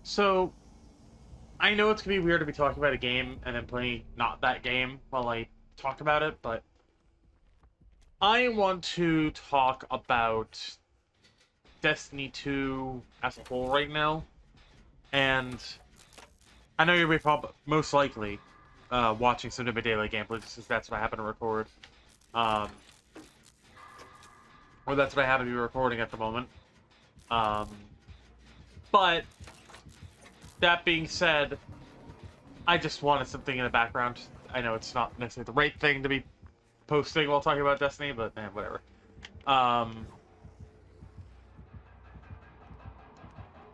So, I know it's gonna be weird to be talking about a game and then playing not that game while I talk about it, but I want to talk about Destiny 2 as a whole right now. And I know you'll be most likely watching some of my daily gameplays since that's what I happen to record. Um, or that's what I happen to be recording at the moment. Um, but that being said, I just wanted something in the background. I know it's not necessarily the right thing to be posting while talking about Destiny, but man, whatever. Um,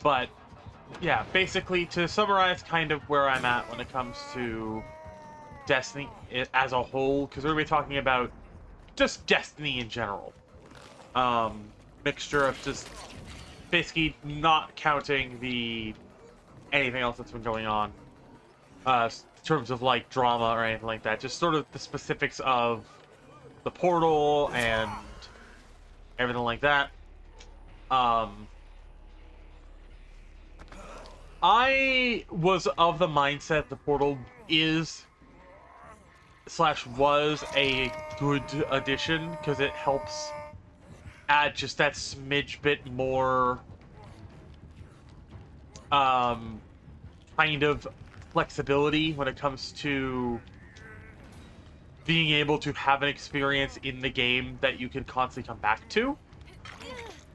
but yeah, basically to summarize kind of where I'm at when it comes to Destiny as a whole, because we're going to be talking about just Destiny in general. Mixture of just basically not counting the anything else that's been going on, in terms of like drama or anything like that. Just sort of the specifics of the portal and everything like that. Um, I was of the mindset the portal is slash was a good addition because it helps add just that smidge bit more um kind of flexibility when it comes to being able to have an experience in the game that you can constantly come back to.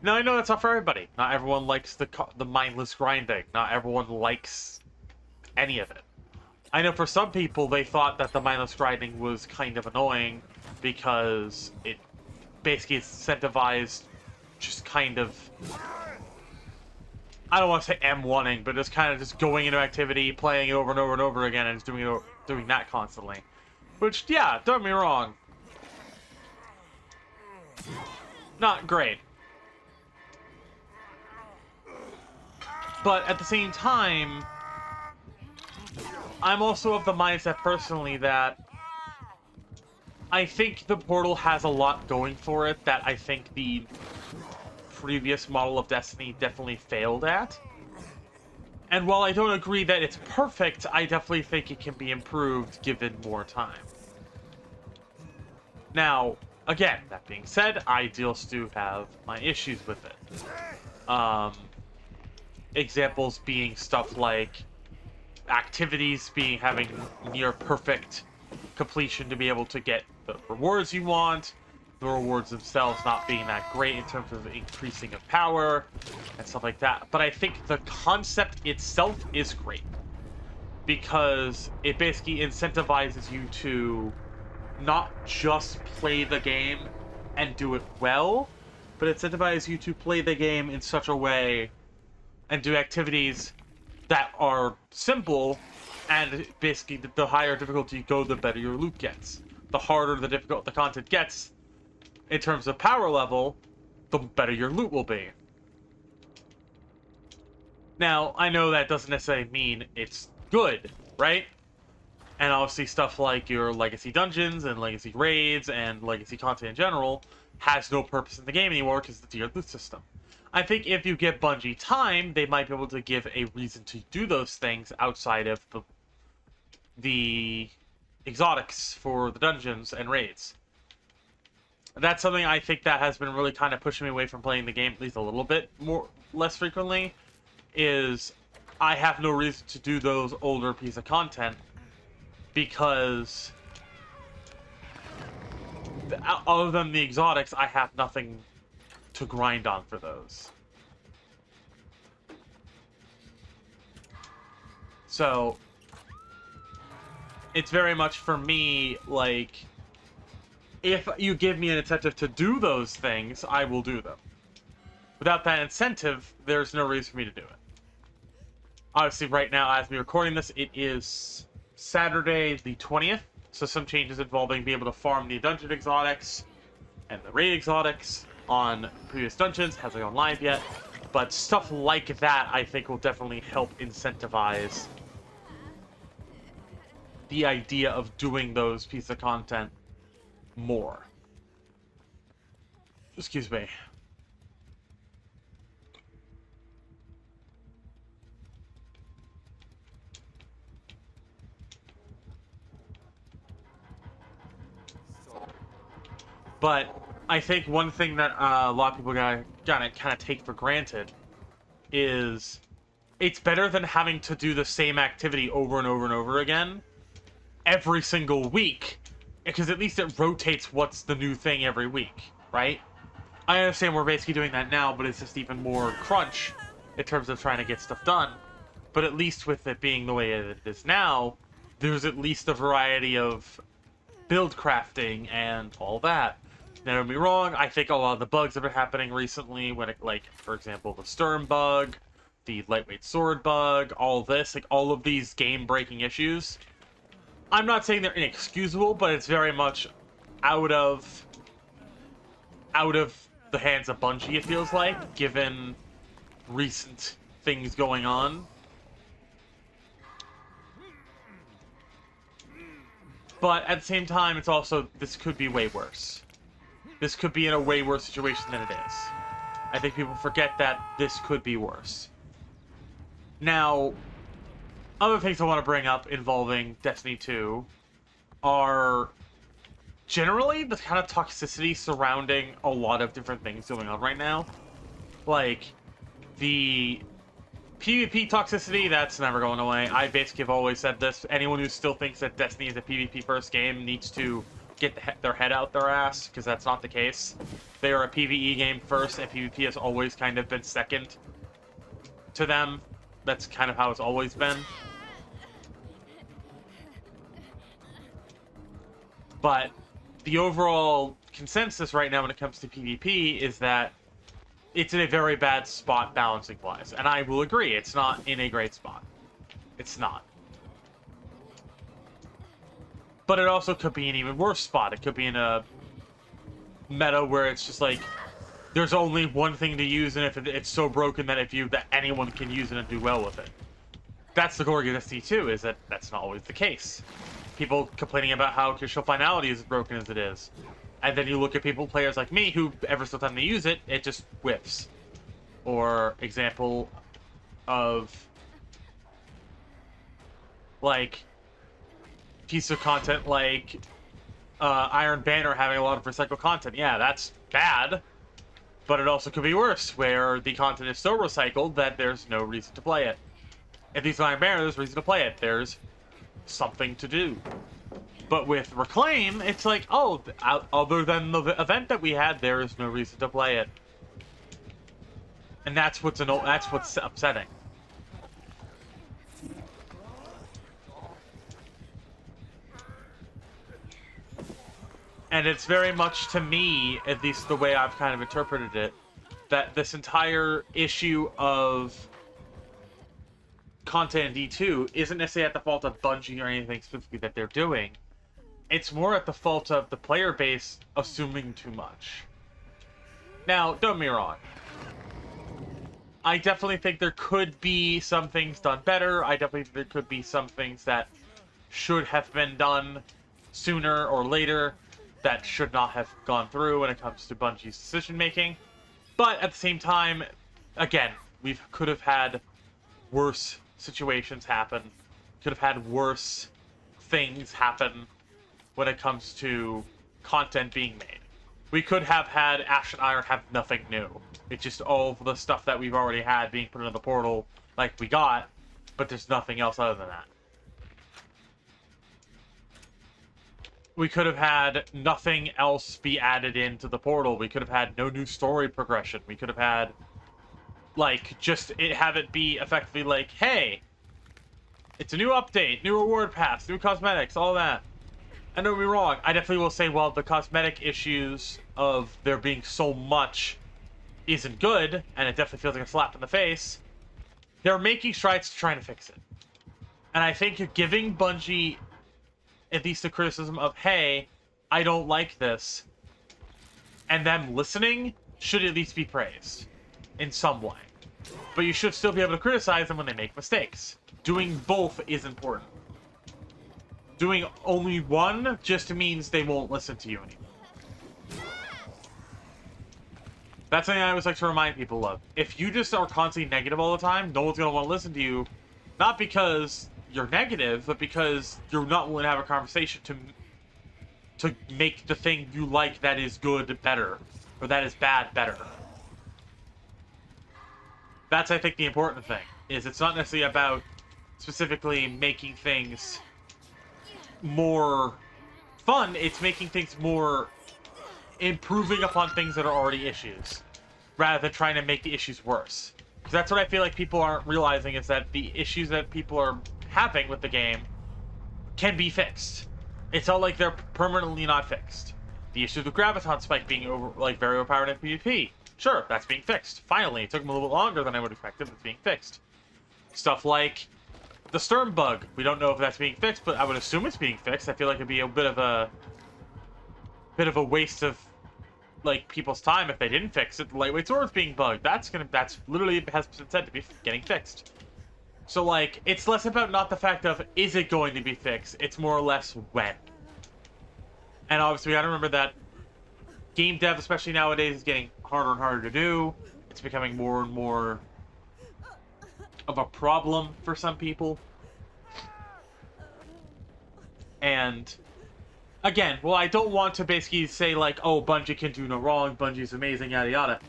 Now I know that's not for everybody. Not everyone likes the mindless grinding. Not everyone likes any of it. I know for some people they thought that the mindless grinding was kind of annoying because it basically incentivized just kind of, I don't want to say M1ing, but just kind of just going into activity, playing it over and over and over again, and just doing that constantly. Which, yeah, don't get me wrong, not great. But at the same time, I'm also of the mindset personally that I think the portal has a lot going for it that I think the previous model of Destiny definitely failed at. And while I don't agree that it's perfect, I definitely think it can be improved given more time. Now, again, that being said, I do have my issues with it. Examples being stuff like activities being having near perfect completion to be able to get the rewards you want, the rewards themselves not being that great in terms of increasing of power and stuff like that. But I think the concept itself is great because it basically incentivizes you to not just play the game and do it well, but incentivizes you to play the game in such a way and do activities that are simple, and basically the higher difficulty you go, the better your loot gets. The harder the content gets in terms of power level, the better your loot will be. Now, I know that doesn't necessarily mean it's good, right? And obviously stuff like your legacy dungeons and legacy raids and legacy content in general has no purpose in the game anymore because of the tiered loot system. I think if you give Bungie time, they might be able to give a reason to do those things outside of the exotics for the dungeons and raids. That's something I think that has been really kind of pushing me away from playing the game at least a little bit less frequently, is I have no reason to do those older pieces of content because other than the exotics, I have nothing to grind on for those. So it's very much for me like, if you give me an incentive to do those things, I will do them. Without that incentive, there's no reason for me to do it. Obviously, right now, as we're recording this, it is Saturday the 20th, so some changes involving being able to farm the dungeon exotics and the raid exotics on previous dungeons hasn't gone live yet, but stuff like that I think will definitely help incentivize the idea of doing those pieces of content more. Excuse me. But I think one thing that a lot of people gotta kind of take for granted is it's better than having to do the same activity over and over and over again every single week, because at least it rotates what's the new thing every week, right? I understand we're basically doing that now, but it's just even more crunch in terms of trying to get stuff done. But at least with it being the way it is now, there's at least a variety of build crafting and all that. Now, don't be wrong, I think a lot of the bugs that are happening recently, when it, like, for example, the Sturm bug, the lightweight sword bug, all this, like, all of these game-breaking issues, I'm not saying they're inexcusable, but it's very much out of the hands of Bungie, it feels like, given recent things going on. But at the same time, it's also, this could be way worse. This could be in a way worse situation than it is. I think people forget that this could be worse. Now, other things I want to bring up involving Destiny 2 are generally the kind of toxicity surrounding a lot of different things going on right now. Like, the PvP toxicity, that's never going away. I basically have always said this. Anyone who still thinks that Destiny is a PvP first game needs to get their head out their ass, because that's not the case. They are a PvE game first, and PvP has always kind of been second to them. That's kind of how it's always been. But the overall consensus right now when it comes to PvP is that it's in a very bad spot balancing-wise. And I will agree, it's not in a great spot. It's not. But it also could be an even worse spot. It could be in a meta where it's just like, there's only one thing to use, and if it's so broken that that anyone can use it and do well with it. That's the glory of Destiny 2, is that that's not always the case. People complaining about how conditional finality is as broken as it is. And then you look at players like me, who every single time they use it, it just whiffs. Or example of, like, piece of content like Iron Banner having a lot of recycled content. Yeah, that's bad. But it also could be worse, where the content is so recycled that there's no reason to play it. If these Iron Banner, there's reason to play it. There's something to do. But with Reclaim, it's like, oh, other than the event that we had, there is no reason to play it. And that's what's upsetting. And it's very much, to me, at least the way I've kind of interpreted it, that this entire issue of content in D2 isn't necessarily at the fault of Bungie or anything specifically that they're doing. It's more at the fault of the player base assuming too much. Now, don't get me wrong. I definitely think there could be some things done better. I definitely think there could be some things that should have been done sooner or later that should not have gone through when it comes to Bungie's decision-making. But at the same time, again, we could have had worse situations happen. Could have had worse things happen when it comes to content being made. We could have had Ash and Iron have nothing new. It's just all of the stuff that we've already had being put into the portal like we got, but there's nothing else other than that. We could have had nothing else be added into the portal. We could have had no new story progression. We could have had, like, have it be effectively like, hey, it's a new update, new reward pass, new cosmetics, all that. And don't be wrong, I definitely will say, well, the cosmetic issues of there being so much isn't good, and it definitely feels like a slap in the face. They're making strides to trying to fix it. And I think giving Bungie at least the criticism of, hey, I don't like this, and them listening should at least be praised in some way. But you should still be able to criticize them when they make mistakes. Doing both is important. Doing only one just means they won't listen to you anymore. That's something I always like to remind people of. If you just are constantly negative all the time, no one's going to want to listen to you. Not because you're negative, but because you're not willing to have a conversation to make the thing you like that is good better, or that is bad better. That's, I think, the important thing, is it's not necessarily about specifically making things more fun, it's making things more improving upon things that are already issues, rather than trying to make the issues worse. Because that's what I feel like people aren't realizing, is that the issues that people are having with the game can be fixed. It's not like they're permanently not fixed. The issue with Graviton Spike being very overpowered in PvP. Sure, that's being fixed. Finally, it took them a little bit longer than I would have expected, but it's being fixed. Stuff like the Sturm bug. We don't know if that's being fixed, but I would assume it's being fixed. I feel like it'd be a bit of a waste of like people's time if they didn't fix it. The lightweight sword's being bugged. That's literally has been said to be getting fixed. So like, it's less about not the fact of is it going to be fixed, it's more or less when. And obviously we gotta remember that game dev, especially nowadays, is getting harder and harder to do. It's becoming more and more of a problem for some people. And again, well, I don't want to basically say like, oh, Bungie can do no wrong, Bungie's amazing, yada yada.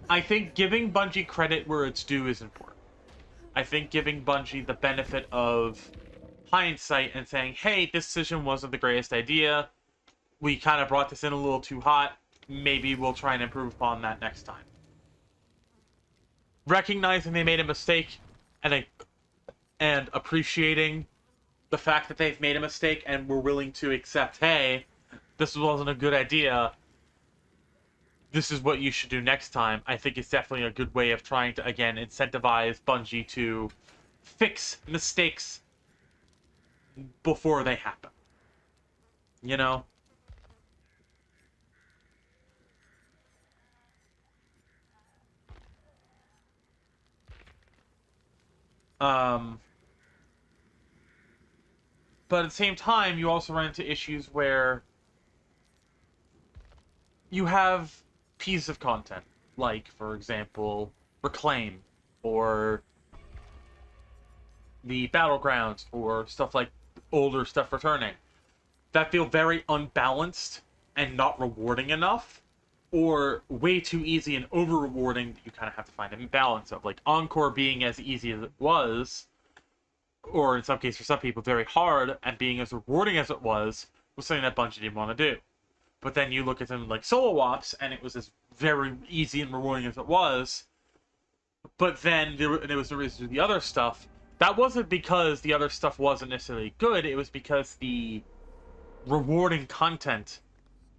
I think giving Bungie credit where it's due is important. I think giving Bungie the benefit of hindsight and saying, hey, this decision wasn't the greatest idea. We kind of brought this in a little too hot. Maybe we'll try and improve upon that next time. Recognizing they made a mistake and appreciating the fact that they've made a mistake and we're willing to accept, hey, this wasn't a good idea. This is what you should do next time. I think it's definitely a good way of trying to, again, incentivize Bungie to fix mistakes before they happen. You know? But at the same time, you also run into issues where you have pieces of content, like, for example, Reclaim, or the Battlegrounds, or stuff like older stuff returning, that feel very unbalanced and not rewarding enough, or way too easy and over-rewarding that you kind of have to find a balance of. Like, Encore being as easy as it was, or in some cases for some people very hard, and being as rewarding as it was something that Bungie didn't want to do. But then you look at them like Solo Ops, and it was as very easy and rewarding as it was, but then there was the reason to do the other stuff. That wasn't because the other stuff wasn't necessarily good, it was because the rewarding content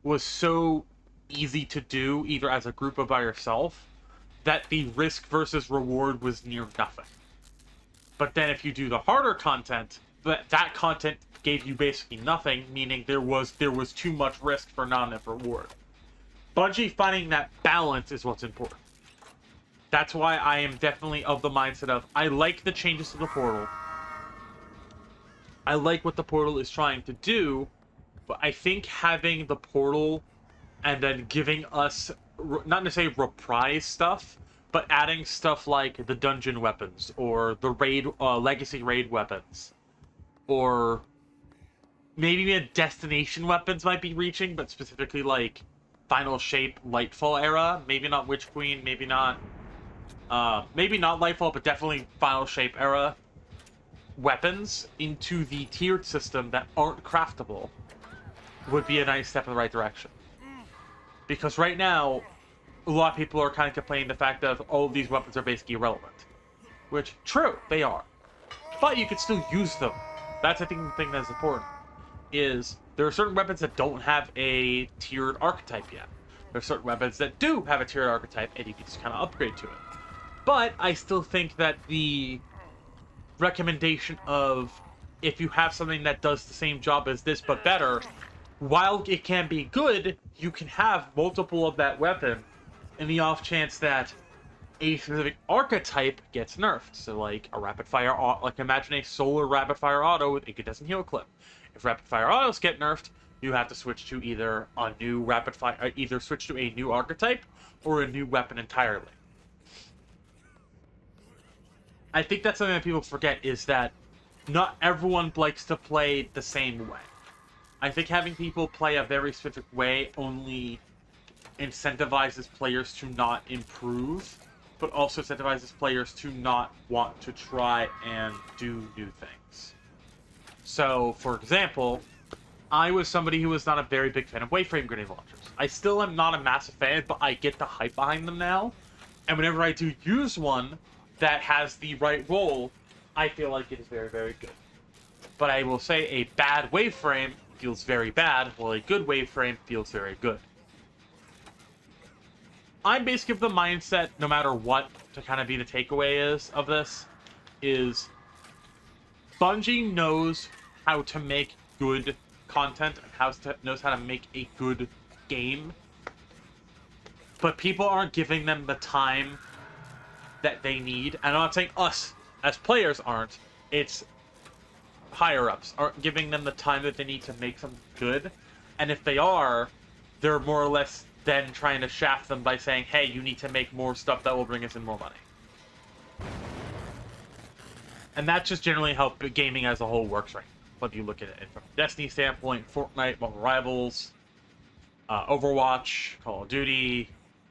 was so easy to do, either as a group or by yourself, that the risk versus reward was near nothing. But then if you do the harder content, that content gave you basically nothing, meaning there was too much risk for not enough reward. Bungie finding that balance is what's important. That's why I am definitely of the mindset of, I like the changes to the portal. I like what the portal is trying to do, but I think having the portal and then giving us, not necessarily reprise stuff, but adding stuff like the dungeon weapons, or the raid, legacy raid weapons, or maybe a destination weapons might be reaching, but specifically like Final Shape, Lightfall era, maybe not Witch Queen, maybe not Lightfall, but definitely Final Shape era weapons into the tiered system that aren't craftable would be a nice step in the right direction. Because right now, a lot of people are kind of complaining the fact that all of these weapons are basically irrelevant. Which, true, they are. But you can still use them. That's, I think, the thing that's important. Is there are certain weapons that don't have a tiered archetype yet. There are certain weapons that do have a tiered archetype, and you can just kind of upgrade to it. But I still think that the recommendation of, if you have something that does the same job as this but better, while it can be good, you can have multiple of that weapon in the off chance that a specific archetype gets nerfed. So like a rapid fire, like imagine a solar rapid fire auto with incandescent heal clip. If rapid fire autos get nerfed, you have to switch to either a new rapid fire, either switch to a new archetype or a new weapon entirely. I think that's something that people forget, is that not everyone likes to play the same way. I think having people play a very specific way only incentivizes players to not improve, but also incentivizes players to not want to try and do new things. So, for example, I was somebody who was not a very big fan of waveframe grenade launchers. I still am not a massive fan, but I get the hype behind them now. And whenever I do use one that has the right role, I feel like it is very, very good. But I will say a bad waveframe feels very bad, while a good waveframe feels very good. I'm basically of the mindset, no matter what, to kind of be the takeaway of this, is Bungie knows how to make good content and knows how to make a good game, but people aren't giving them the time that they need. And I'm not saying us as players aren't, it's higher-ups aren't giving them the time that they need to make something good. And if they are, they're more or less then trying to shaft them by saying, hey, you need to make more stuff that will bring us in more money. And that's just generally how gaming as a whole works right now. Whether you look at it from a Destiny standpoint, Fortnite, Marvel Rivals, Overwatch, Call of Duty,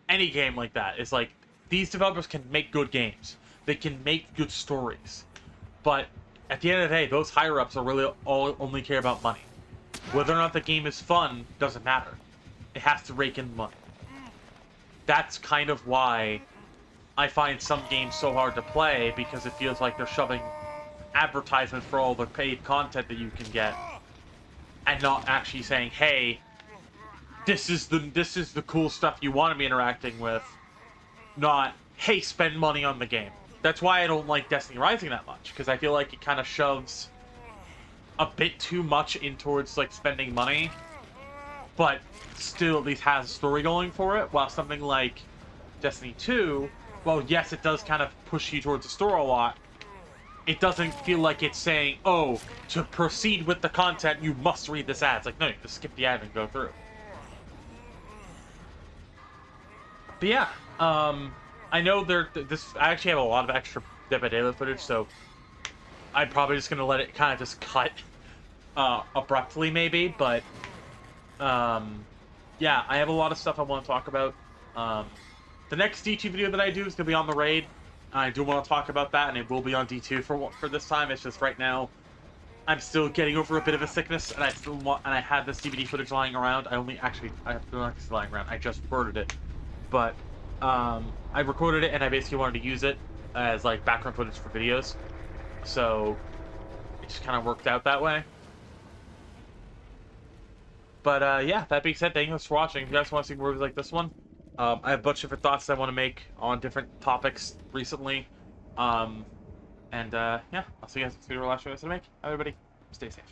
any game like that. It's like, these developers can make good games. They can make good stories. But at the end of the day, those higher-ups are really only care about money. Whether or not the game is fun doesn't matter. It has to rake in money. That's kind of why I find some games so hard to play, because it feels like they're shoving advertisements for all the paid content that you can get, and not actually saying, hey, this is the cool stuff you want to be interacting with, not, hey, spend money on the game. That's why I don't like Destiny Rising that much, because I feel like it kind of shoves a bit too much in towards like spending money, but still at least has a story going for it, while something like Destiny 2, well, yes, it does kind of push you towards the store a lot. It doesn't feel like it's saying, oh, to proceed with the content, you must read this ad. It's like, no, you just skip the ad and go through. But yeah, I know I actually have a lot of extra Dead by Daylight footage, so I'm probably just going to let it kind of just cut abruptly, maybe, but yeah, I have a lot of stuff I want to talk about. The next D2 video that I do is going to be on the raid. I do want to talk about that, and it will be on D2 for this time. It's just right now, I'm still getting over a bit of a sickness, and I had this DVD footage lying around. I have lying around. I just recorded it, but I recorded it, and I basically wanted to use it as like background footage for videos. So it just kind of worked out that way. But yeah, that being said, thank you guys for watching. If you guys want to see movies like this one, I have a bunch of different thoughts I want to make on different topics recently. Yeah, I'll see you guys in the last video I make. Everybody, stay safe.